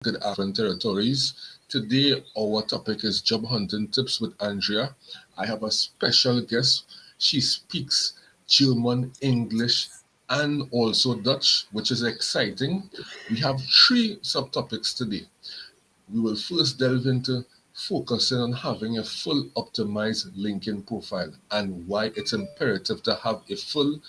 good afternoon, territories. Today, our topic is job hunting tips with Andrea. I have a special guest. She speaks German, English, and also Dutch, which is exciting. We have three subtopics today. We will first delve into focusing on having a full optimized LinkedIn profile and why it's imperative to have a full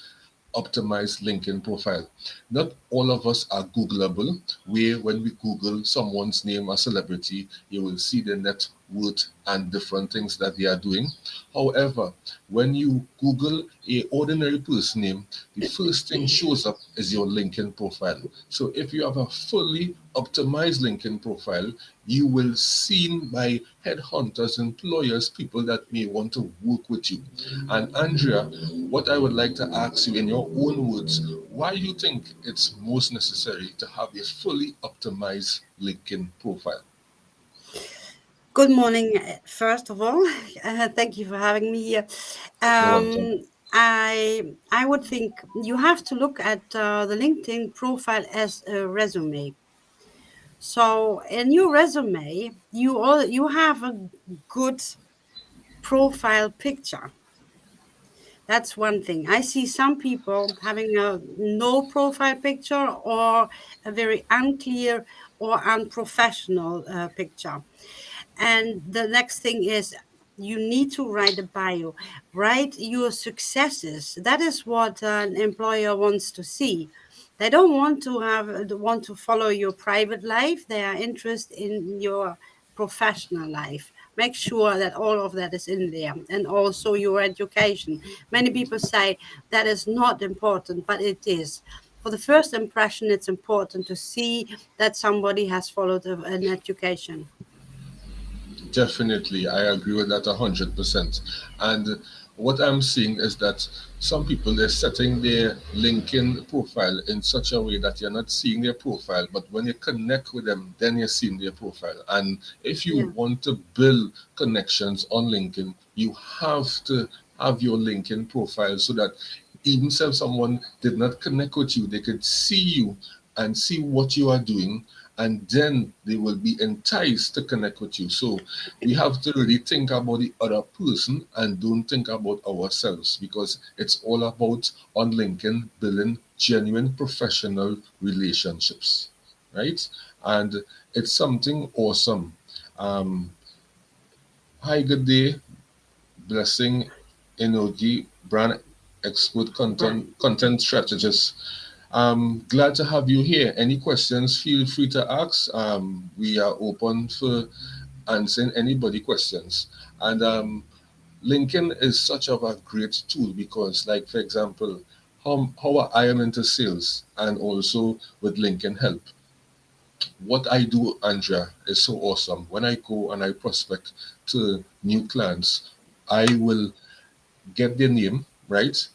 optimized LinkedIn profile. Not all of us are Googleable, where when we Google someone's name or celebrity, you will see the net worth and different things that they are doing. However, when you Google a ordinary person name, the first thing shows up is your LinkedIn profile. So if you have a fully optimized LinkedIn profile, you will seen by headhunters, employers, people that may want to work with you. And Andrea, what I would like to ask you in your own words, why you think it's most necessary to have a fully optimized LinkedIn profile? Good morning, first of all. Thank you for having me here. You're welcome. I would think you have to look at the LinkedIn profile as a resume. So in your resume, you have a good profile picture. That's one thing. I see some people having a no profile picture or a very unclear or unprofessional picture. And the next thing is you need to write a bio, write your successes. That is what an employer wants to see. They don't want to follow your private life. They are interested in your professional life. Make sure that all of that is in there, and also your education. Many people say that is not important, but it is. For the first impression, it's important to see that somebody has followed an education. Definitely, I agree with that 100%. And what I'm seeing is that some people they're setting their LinkedIn profile in such a way that you're not seeing their profile, but when you connect with them, then you're seeing their profile. And if you Yeah. want to build connections on LinkedIn, you have to have your LinkedIn profile so that even if someone did not connect with you, they could see you and see what you are doing, and then they will be enticed to connect with you. So we have to really think about the other person and don't think about ourselves, because it's all about on LinkedIn building genuine professional relationships, right? And it's something awesome. Um, Hi, good day. Blessing Enogi, brand expert content strategist. Glad to have you here. Any questions, feel free to ask. We are open for answering anybody questions. And LinkedIn is such of a great tool because, like for example, how I am into sales and also with LinkedIn Help. What I do, Andrea, is so awesome. When I go and I prospect to new clients, I will get their name, right?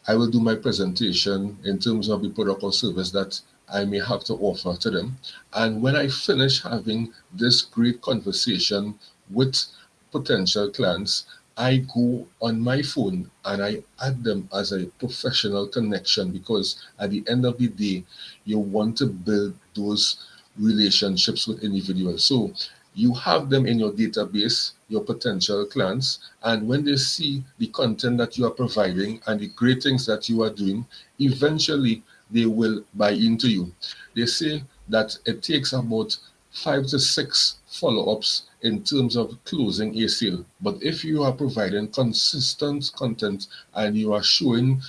I will do my presentation in terms of the product or service that I may have to offer to them. And when I finish having this great conversation with potential clients, I go on my phone and I add them as a professional connection, because at the end of the day, you want to build those relationships with individuals. So you have them in your database, your potential clients, and when they see the content that you are providing and the great things that you are doing, eventually they will buy into you. They say that it takes about 5 to 6 follow-ups in terms of closing a sale. But if you are providing consistent content and you are showing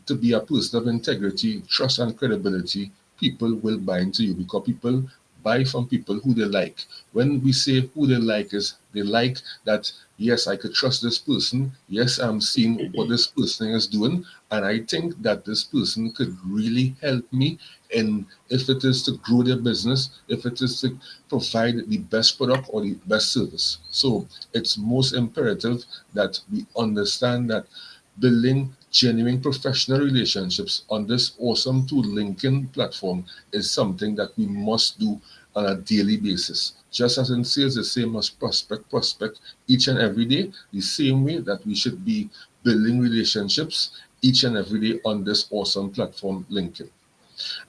to be a person of integrity, trust, and credibility, people will buy into you, because people buy from people who they like. When we say who they like, is they like that, yes, I could trust this person. Yes, I'm seeing what this person is doing. And I think that this person could really help me in, if it is to grow their business, if it is to provide the best product or the best service. So it's most imperative that we understand that building genuine professional relationships on this awesome tool, LinkedIn platform, is something that we must do on a daily basis. Just as in sales, the same as prospect each and every day, the same way that we should be building relationships each and every day on this awesome platform, LinkedIn.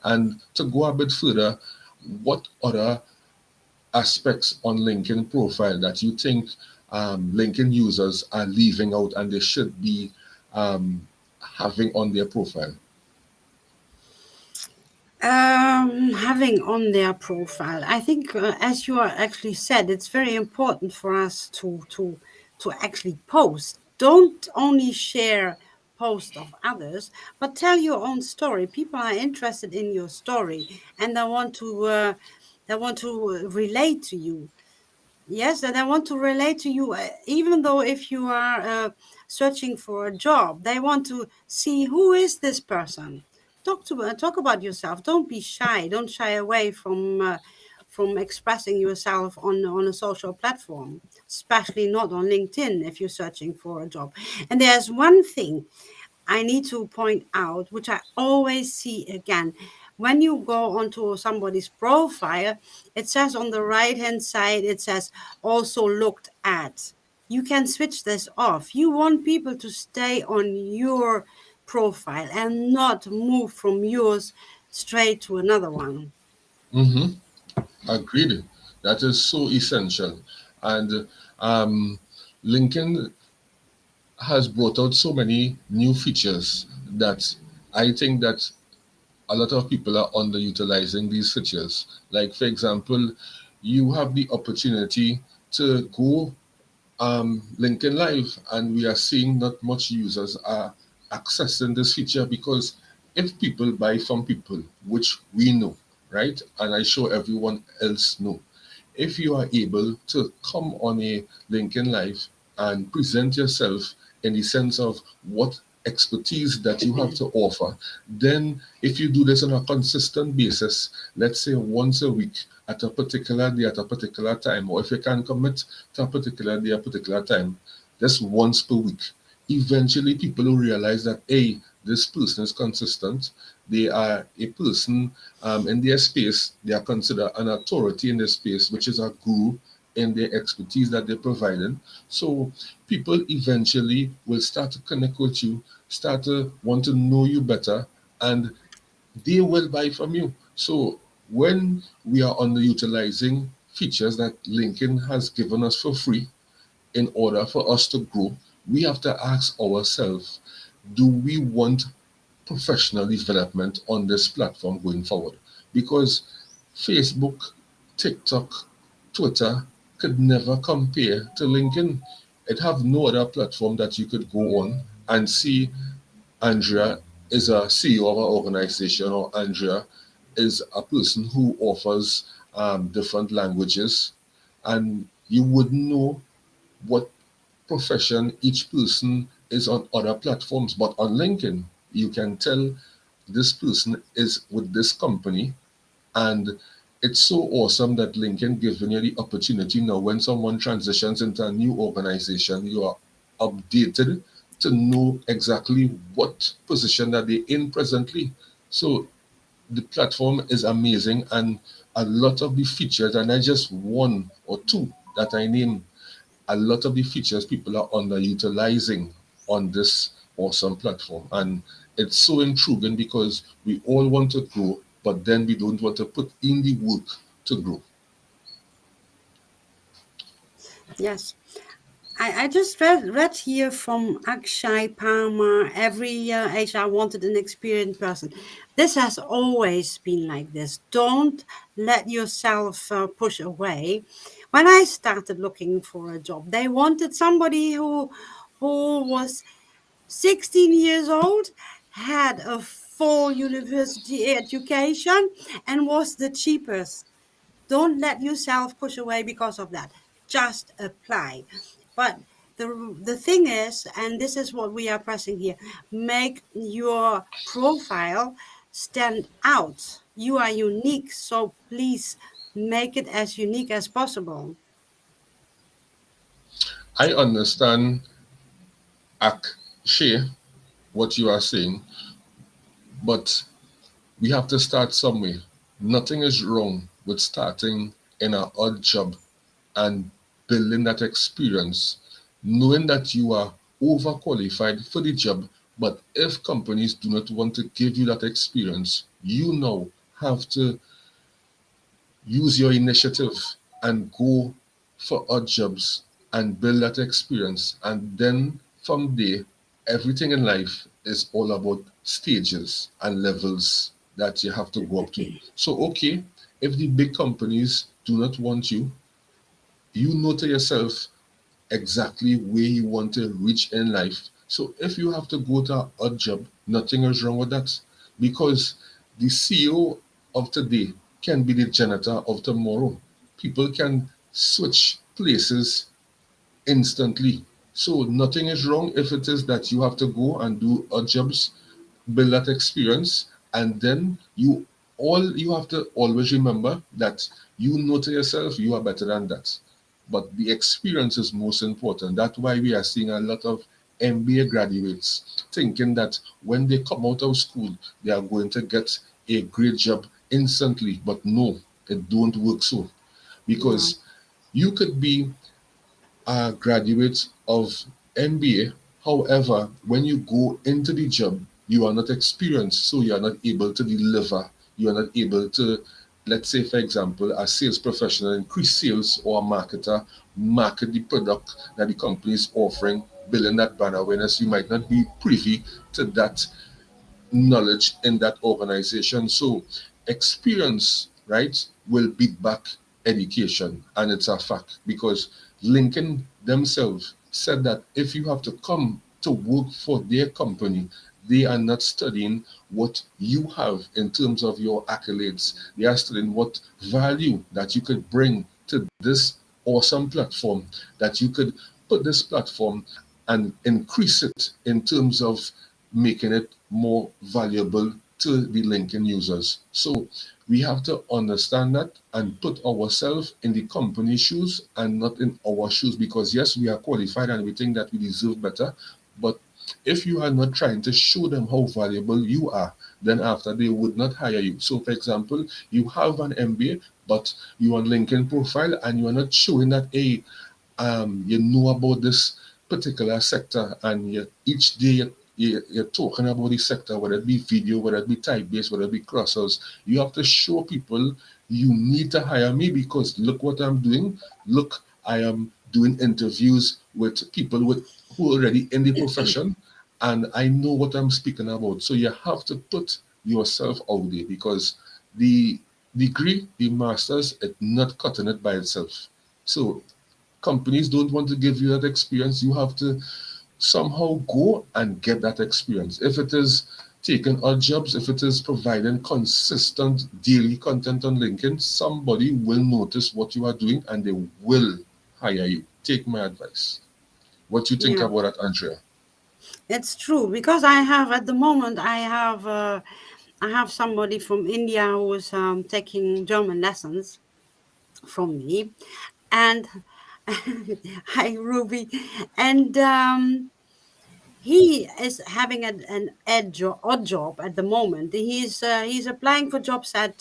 And to go a bit further, what other aspects on LinkedIn profile that you think LinkedIn users are leaving out and they should be um, having on their profile? Having on their profile, I think, as you are actually said, it's very important for us to actually post. Don't only share posts of others, but tell your own story. People are interested in your story, and they want to relate to you. Yes, and I want to relate to you, even though if you are searching for a job, they want to see who is this person. Talk about yourself. Don't be shy. Don't shy away from expressing yourself on a social platform, especially not on LinkedIn if you're searching for a job. And there's one thing I need to point out, which I always see again. When you go onto somebody's profile, it says on the right hand side, it says also looked at. You can switch this off. You want people to stay on your profile and not move from yours straight to another one. Mm-hmm. Agreed. That is so essential. And um, LinkedIn has brought out so many new features that I think that a lot of people are underutilizing these features. Like, for example, you have the opportunity to go LinkedIn Live, and we are seeing not much users are accessing this feature because if people buy from people, which we know, right, and I sure everyone else know, if you are able to come on a LinkedIn Live and present yourself in the sense of what expertise that you have to offer, then if you do this on a consistent basis, let's say once a week at a particular day at a particular time, or if you can commit to a particular day, a particular time, just once per week, eventually people will realize that, hey, this person is consistent. They are a person in their space. They are considered an authority in their space, which is a guru in their expertise that they're providing. So people eventually will start to connect with you, start to want to know you better, and they will buy from you. So when we are underutilizing features that LinkedIn has given us for free in order for us to grow, we have to ask ourselves, do we want professional development on this platform going forward? Because Facebook, TikTok, Twitter could never compare to LinkedIn. It have no other platform that you could go on and see Andrea is a CEO of an organization, or Andrea is a person who offers different languages, and you would know what profession each person is on other platforms. But on LinkedIn, you can tell this person is with this company, and it's so awesome that LinkedIn giving you the opportunity now when someone transitions into a new organization, you are updated to know exactly what position that they're in presently. So the platform is amazing, and a lot of the features, and I just one or two that I named, a lot of the features people are underutilizing on this awesome platform. And it's so intriguing because we all want to grow, but then we don't want to put in the work to grow. Yes. I just read here from Akshay Parma, every HR wanted an experienced person. This has always been like this. Don't let yourself push away. When I started looking for a job, they wanted somebody who was 16 years old, had a full university education, and was the cheapest. Don't let yourself push away because of that. Just apply. But the thing is, and this is what we are pressing here, make your profile stand out. You are unique, so please make it as unique as possible. I understand, Akshay, what you are saying, but we have to start somewhere. Nothing is wrong with starting in an odd job and building that experience, knowing that you are overqualified for the job. But if companies do not want to give you that experience, you now have to use your initiative and go for odd jobs and build that experience. And then from there, everything in life is all about stages and levels that you have to go up to. So, okay, if the big companies do not want you, you know to yourself exactly where you want to reach in life. So if you have to go to an odd job, nothing is wrong with that. Because the CEO of today can be the janitor of tomorrow. People can switch places instantly. So nothing is wrong if it is that you have to go and do odd jobs, build that experience, and then you have to always remember that you know to yourself you are better than that. But the experience is most important. That's why we are seeing a lot of MBA graduates thinking that when they come out of school they are going to get a great job instantly. But no, it don't work so, Yeah. because you could be are graduates of MBA. However, when you go into the job, you are not experienced, so you are not able to deliver. You are not able to, let's say, for example, a sales professional, increase sales, or a marketer, market the product that the company is offering, building that brand awareness. You might not be privy to that knowledge in that organization. So experience, right, will beat back education. And it's a fact, because Lincoln themselves said that if you have to come to work for their company, they are not studying what you have in terms of your accolades. They are studying what value that you could bring to this awesome platform, that you could put this platform and increase it in terms of making it more valuable to the LinkedIn users. So we have to understand that and put ourselves in the company shoes and not in our shoes, because yes, we are qualified and we think that we deserve better. But if you are not trying to show them how valuable you are, then after they would not hire you. So, for example, you have an MBA, but you on LinkedIn profile and you are not showing that, hey, you know about this particular sector, and each day you're talking about the sector, whether it be video, whether it be type based, whether it be crossers. You have to show people you need to hire me because look what I'm doing. Look, I am doing interviews with people who are already in the profession, and I know what I'm speaking about. So you have to put yourself out there, because the degree, the masters, it's not cutting it by itself. So companies don't want to give you that experience. You have to somehow go and get that experience. If it is taking odd jobs, if it is providing consistent daily content on LinkedIn, somebody will notice what you are doing and they will hire you. Take my advice. What you think Yeah. about that, Andrea? It's true because I have at the moment I have somebody from India who is taking German lessons from me, and hi Ruby, and he is having odd job at the moment. He's applying for jobs at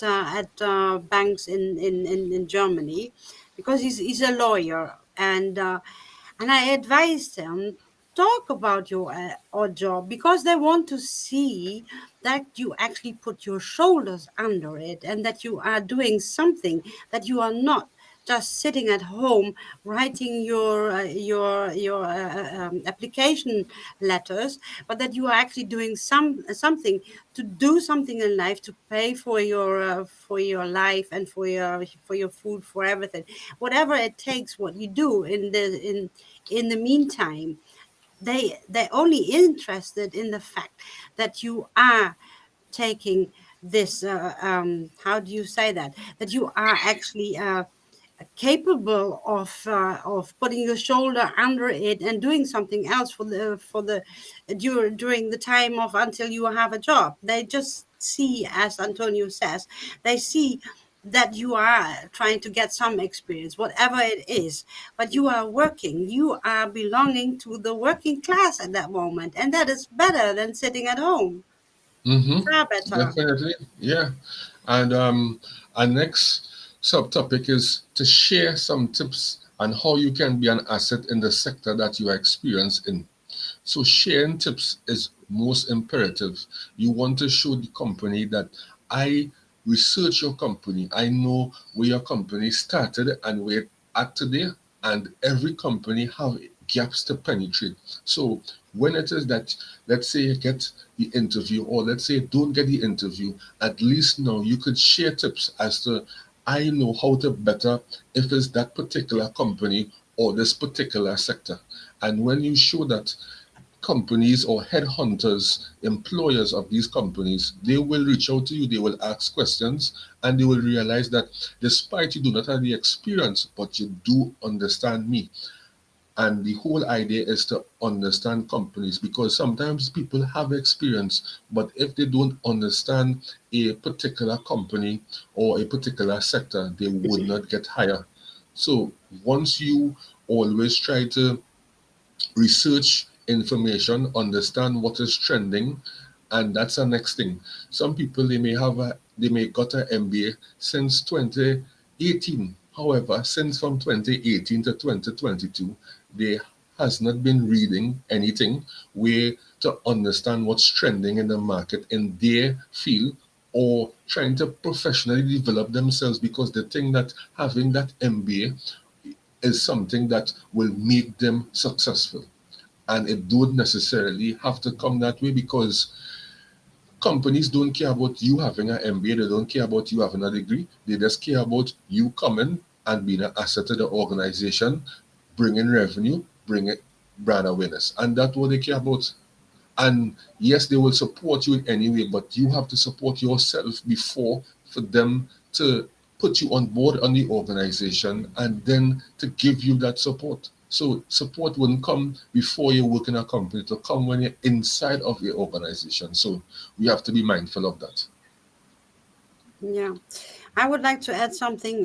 banks in Germany because he's a lawyer, and I advised him, talk about your odd job because they want to see that you actually put your shoulders under it and that you are doing something, that you are not just sitting at home writing your application letters, but that you are actually doing something to do something in life to pay for your life and for your food, for everything, whatever it takes. What you do in the meantime, they only interested in the fact that you are taking this how do you say that you are actually capable of putting your shoulder under it and doing something else during the time of until you have a job. They just see, as Antonio says, they see that you are trying to get some experience, whatever it is, but you are working, you are belonging to the working class at that moment, and that is better than sitting at home. Far better. Definitely, yeah. And our next subtopic is to share some tips on how you can be an asset in the sector that you are experienced in. So sharing tips is most imperative. You want to show the company that I research your company. I know where your company started and where it's at today, and every company have gaps to penetrate. So when it is that, let's say you get the interview, or let's say don't get the interview, at least now you could share tips as to, I know how to better if it's that particular company or this particular sector. And when you show that, companies or headhunters, employers of these companies, they will reach out to you, they will ask questions, and they will realize that despite you do not have the experience, but you do understand me. And the whole idea is to understand companies, because sometimes people have experience, but if they don't understand a particular company or a particular sector, they would not get hired. So once you always try to research information, understand what is trending, and that's the next thing. Some people, they may got an MBA since 2018. However, since from 2018 to 2022, they has not been reading anything where to understand what's trending in the market in their field, or trying to professionally develop themselves, because they think that having that MBA is something that will make them successful. And it don't necessarily have to come that way, because companies don't care about you having an MBA, they don't care about you having a degree, they just care about you coming and being an asset to the organization, bringing revenue, bringing brand awareness. And that's what they care about. And yes, they will support you in any way, but you have to support yourself before, for them to put you on board on the organization and then to give you that support. So support wouldn't come before you work in a company, to come when you're inside of your organization. So we have to be mindful of that. Yeah. I would like to add something.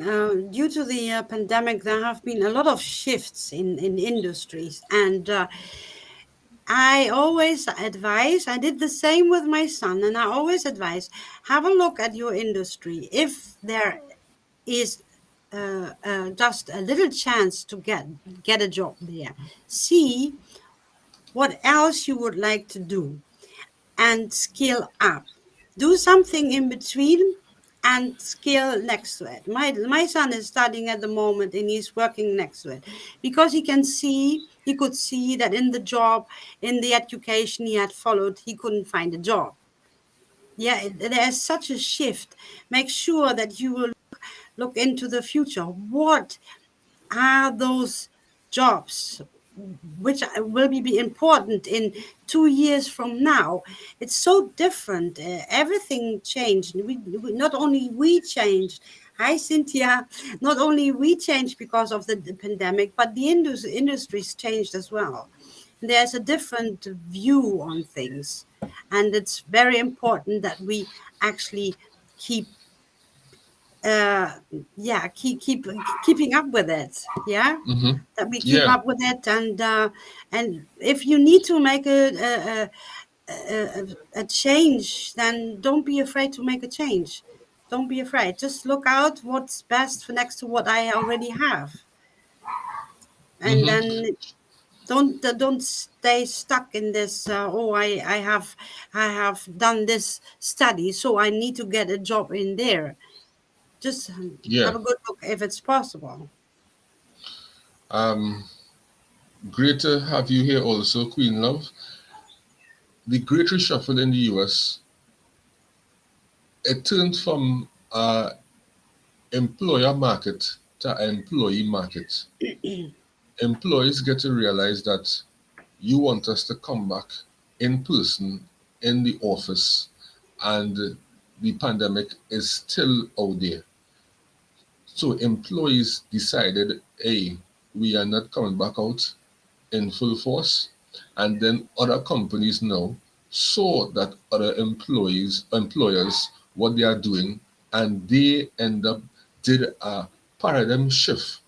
Due to the pandemic, there have been a lot of shifts in industries. And I always advise, I did the same with my son, and I always advise, have a look at your industry. If there is just a little chance to get a job there, see what else you would like to do and scale up. Do something in between and scale next to it. My son is studying at the moment and he's working next to it, because he could see that in the job, in the education he had followed, he couldn't find a job. Yeah, there's such a shift. Make sure that you will look into the future. What are those jobs which will be important in 2 years from now? It's so different. Everything changed. Not only we changed. Hi, Cynthia. Not only we changed because of the pandemic, but the industries changed as well. There's a different view on things, and it's very important that we actually keep uh yeah keeping up with it. Yeah, Hmm. that we keep Yeah. up with it. And if you need to make a change, then don't be afraid to make a change. Don't be afraid, just look out what's best for next to what I already have. And Hmm. then don't stay stuck in this, oh, I have done this study, so I need to get a job in there. Just Yeah. have a good look if it's possible. Um, Great to have you here also, Queen Love. The Great Reshuffle in the US, it turned from employer market to employee market. Employees get to realize that you want us to come back in person in the office, and the pandemic is still out there. So employees decided, hey, we are not coming back out in full force. And then other companies now saw that other employers, what they are doing, and they end up did a paradigm shift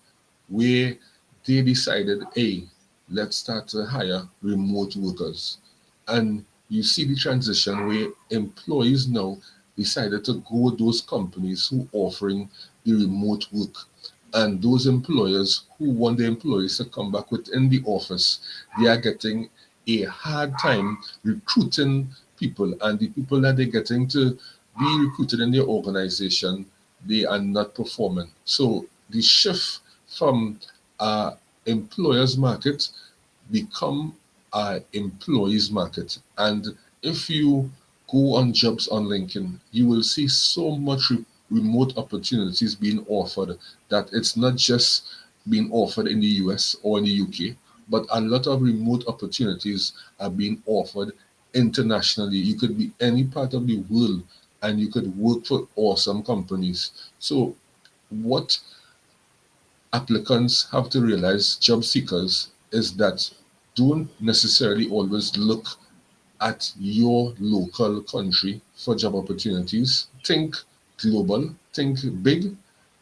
where they decided, hey, let's start to hire remote workers. And you see the transition where employees now decided to go with those companies who offering the remote work. And those employers who want the employees to come back within the office, they are getting a hard time recruiting people. And the people that they're getting to be recruited in their organization, they are not performing. So the shift from employers market become a employees market. And if you go on jobs on LinkedIn, you will see so much remote opportunities being offered that it's not just being offered in the US or in the UK, but a lot of remote opportunities are being offered internationally. You could be any part of the world and you could work for awesome companies. So what applicants have to realize, job seekers, is that don't necessarily always look at your local country for job opportunities. Think global, think big,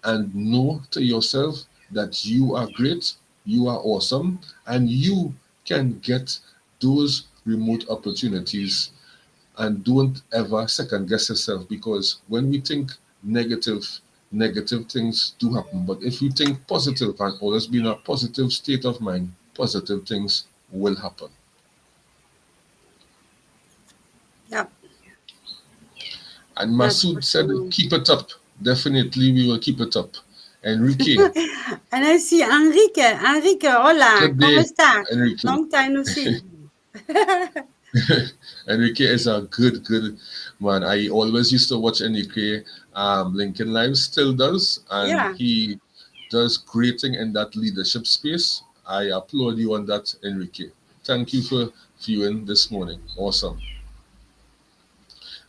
and know to yourself that you are great, you are awesome, and you can get those remote opportunities. And don't ever second guess yourself, because when we think negative things do happen. But if you think positive and always be in a positive state of mind, positive things will happen. Yeah, And that's for Masood said, sure. keep it up. Definitely, we will keep it up. Enrique, And I see Enrique. Enrique, hola, good ¿cómo day, está? Enrique. Long time no see. Enrique is a good man. I always used to watch Enrique Lincoln Live, still does, and Yeah. he does great thing in that leadership space. I applaud you on that, Enrique. Thank you for viewing this morning. Awesome.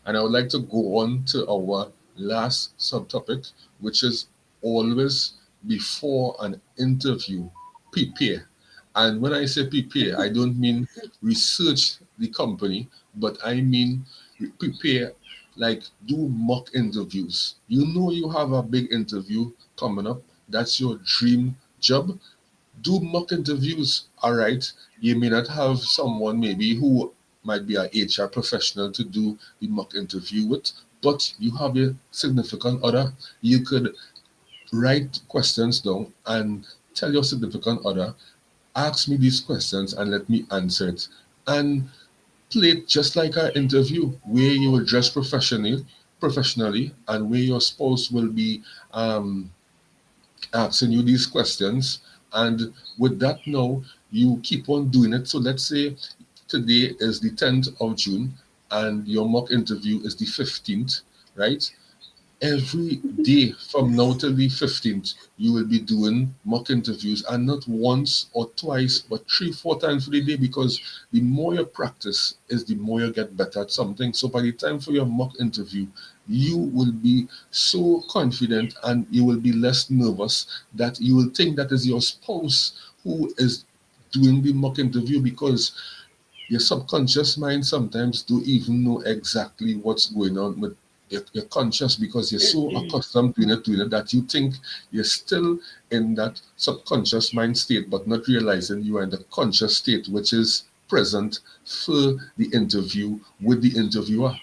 And I would like to go on to our last subtopic, which is always before an interview, prepare. And when I say prepare, I don't mean research the company, but I mean prepare, like do mock interviews. You know, you have a big interview coming up, that's your dream job. Do mock interviews. All right, you may not have someone maybe who might be a HR professional to do the mock interview with, but you have a significant other. You could write questions down and tell your significant other, ask me these questions and let me answer it. And play it just like an interview where you will dress professionally, and where your spouse will be um, asking you these questions. And with that, now you keep on doing it. So let's say today is the 10th of June and your mock interview is the 15th, right? Every day from now till the 15th, you will be doing mock interviews, and not once or twice, but three, four times for the day, because the more you practice is the more you get better at something. So by the time for your mock interview, you will be so confident and you will be less nervous, that you will think that is your spouse who is doing the mock interview, because your subconscious mind sometimes don't even know exactly what's going on with your conscious, because you're so accustomed doing it that you think you're still in that subconscious mind state, but not realizing you are in the conscious state, which is present for the interview with the interviewer.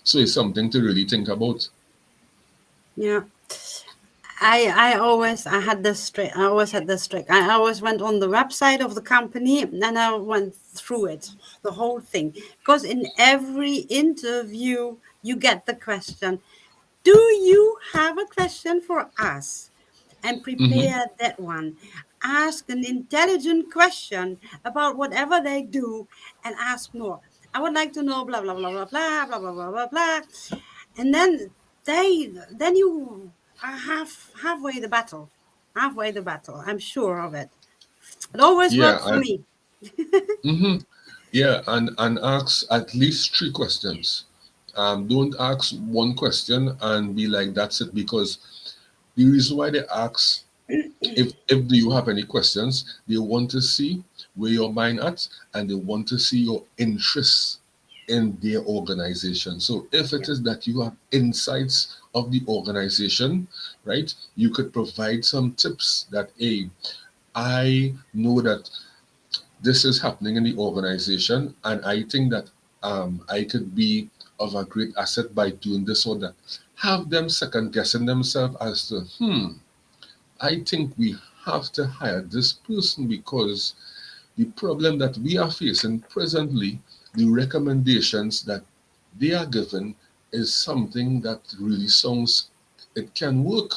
So it's something to really think about. Yeah. I had this trick. I always had this trick. I always went on the website of the company and I went through it, the whole thing. Because in every interview you get the question, do you have a question for us? And Hmm. prepare that one. Ask an intelligent question about whatever they do and ask more. I would like to know blah blah blah blah blah blah blah blah blah blah. And then you are halfway the battle. Halfway the battle. I'm sure of it. It always Yeah, worked for me. and yeah, and ask at least three questions. Don't ask one question and be like, that's it, because the reason why they ask, if do you have any questions, they want to see where your mind at, and they want to see your interest in their organization. So if it Yeah. is that you have insights of the organization, right, you could provide some tips that, hey, I know that this is happening in the organization, and I think that I could be of a great asset by doing this or that. Have them second guessing themselves as to, I think we have to hire this person, because the problem that we are facing presently, the recommendations that they are given is something that really sounds, it can work.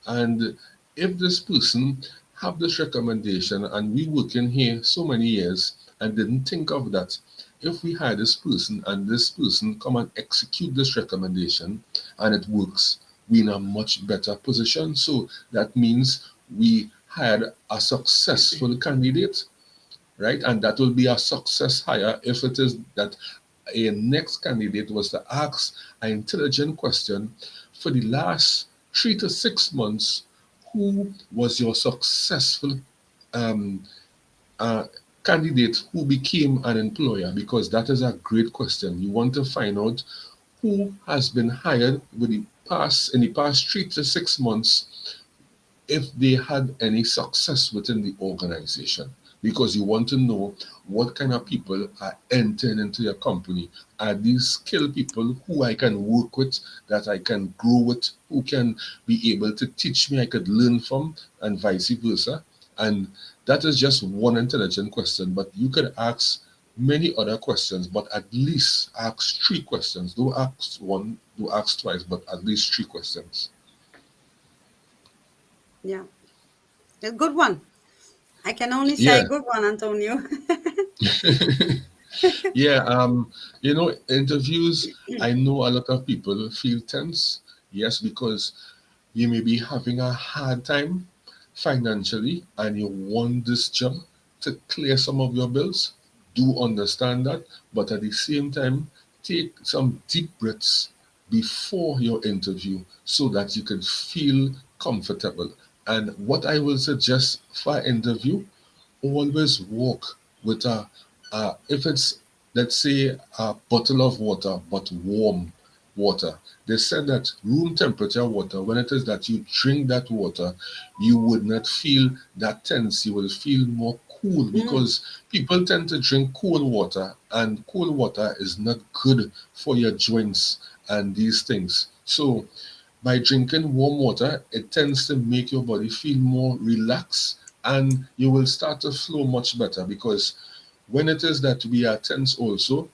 And if this person have this recommendation and we working here so many years and didn't think of that, if we had this person and this person come and execute this recommendation and it works, we in a much better position. So that means we had a successful candidate, right? And that will be a success higher if it is that a next candidate was to ask an intelligent question for the last 3 to 6 months. Who was your successful um, uh, candidate who became an employer? Because that is a great question. You want to find out who has been hired with the past in the past 3 to 6 months, if they had any success within the organization, because you want to know what kind of people are entering into your company. Are these skilled people who I can work with, that I can grow with, who can be able to teach me, I could learn from, and vice versa? And that is just one intelligent question, but you could ask many other questions, but at least ask 3 questions. Don't ask one, don't ask twice, but at least 3 questions. Yeah, a good one. I can only say Yeah. good one, Antonio. Yeah, interviews, I know a lot of people feel tense. Yes, because you may be having a hard time financially and you want this job to clear some of your bills. Do understand that, but at the same time, take some deep breaths before your interview so that you can feel comfortable. And what I will suggest for interview, always walk with if it's, let's say, a bottle of water, but warm water. They said that room temperature water, when it is that you drink that water, you would not feel that tense. You will feel more cool, Mm. because people tend to drink cold water, and cold water is not good for your joints and these things. So by drinking warm water, it tends to make your body feel more relaxed, and you will start to flow much better, because when it is that we are tense also,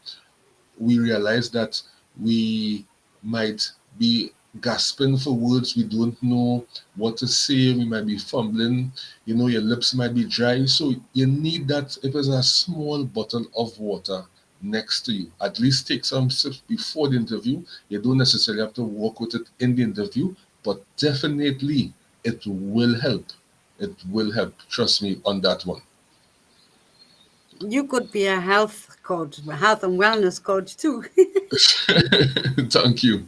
we realize that we might be gasping for words. We don't know what to say. We might be fumbling. Your lips might be dry. So you need that. If it's a small bottle of water next to you, at least take some sips before the interview. You don't necessarily have to walk with it in the interview, but definitely it will help. It will help. Trust me on that one. You could be a health coach, a health and wellness coach too. Thank you.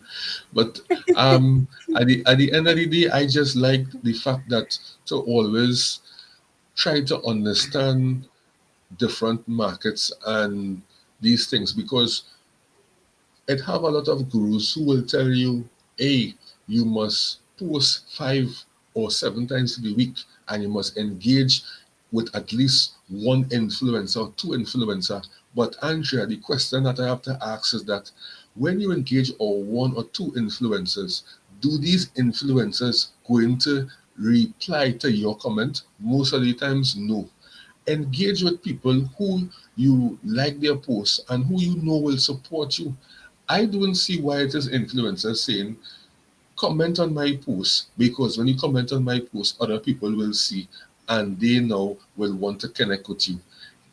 But at the end of the day, I just like the fact that to always try to understand different markets and these things, because it have a lot of gurus who will tell you, hey, you must post 5 or 7 times a week, and you must engage with at least one influencer or two influencer. But Andrea, the question that I have to ask is that when you engage or one or two influencers, do these influencers going to reply to your comment? Most of the times, no. Engage with people who you like their posts and who you know will support you. I don't see why it is influencers saying, comment on my post, because when you comment on my post, other people will see and they now will want to connect with you.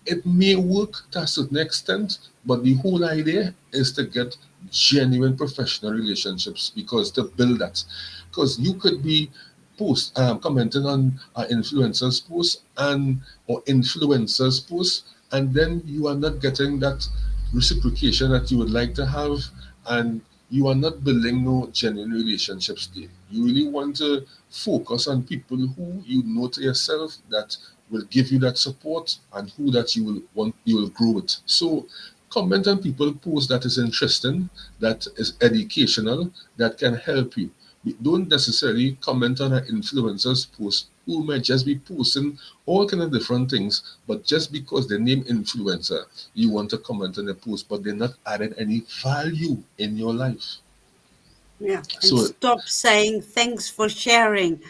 It may work to a certain extent, but the whole idea is to get genuine professional relationships, because to build that. Because you could be commenting on influencers post and or influencers post, and then you are not getting that reciprocation that you would like to have, and you are not building no genuine relationships there. You really want to focus on people who you know to yourself that will give you that support, and who that you will grow with. So comment on people post that is interesting, that is educational, that can help you. Don't necessarily comment on an influencer's post who might just be posting all kind of different things, but just because they name influencer, you want to comment on the post, but they're not adding any value in your life. Yeah, and So stop saying thanks for sharing.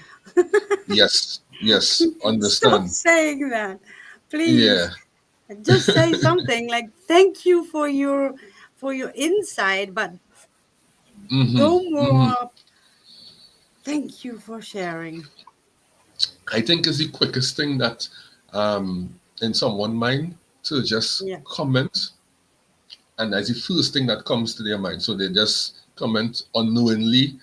yes, yes, Stop understand. saying that, please. Yeah, Just say something like thank you for your insight, but Mm-hmm. No Mm-hmm. more. Thank you for sharing. I think is the quickest thing that in someone's mind to just Yeah, comment, and as the first thing that comes to their mind. So they just comment unknowingly,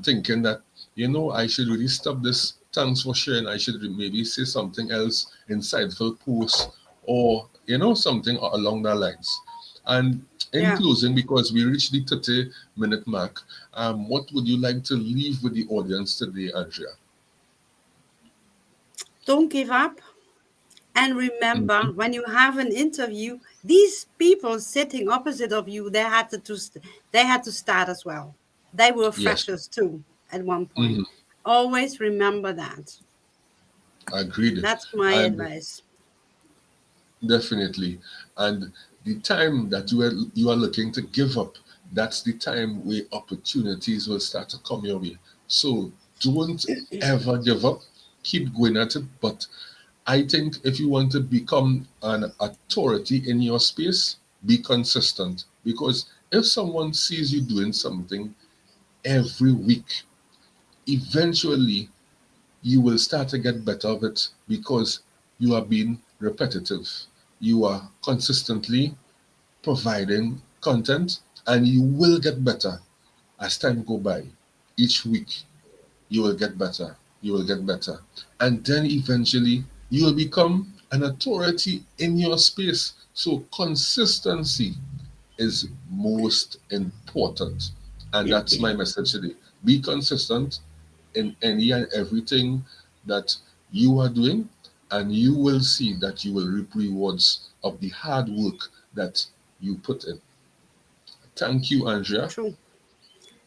thinking that, I should really stop this. Thanks for sharing. I should maybe say something else, insightful post, or, something along that lines. And in yeah. closing, because we reached the 30-minute mark, what would you like to leave with the audience today, Andrea? Don't give up. And remember, Mhm. when you have an interview, these people sitting opposite of you, they had to start as well. They were Yes. freshers too at one point. Mhm. Always remember that. Agreed. That's my And advice. definitely. And the time that you are looking to give up, that's the time where opportunities will start to come your way. So don't ever give up. Keep going at it. But I think if you want to become an authority in your space, be consistent. Because if someone sees you doing something every week, eventually you will start to get better of it because you are being repetitive. You are consistently providing content, and you will get better as time go by. Each week you will get better. You will get better. And then eventually you will become an authority in your space. So consistency is most important. And that's my message today. Be consistent in any and everything that you are doing, and you will see that you will reap rewards of the hard work that you put in. Thank you, Andrea, True.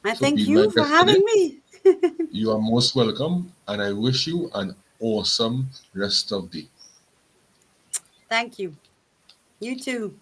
I for thank being my you for guest today. having me. You are most welcome, and I wish you an awesome rest of the day. Thank you. You too.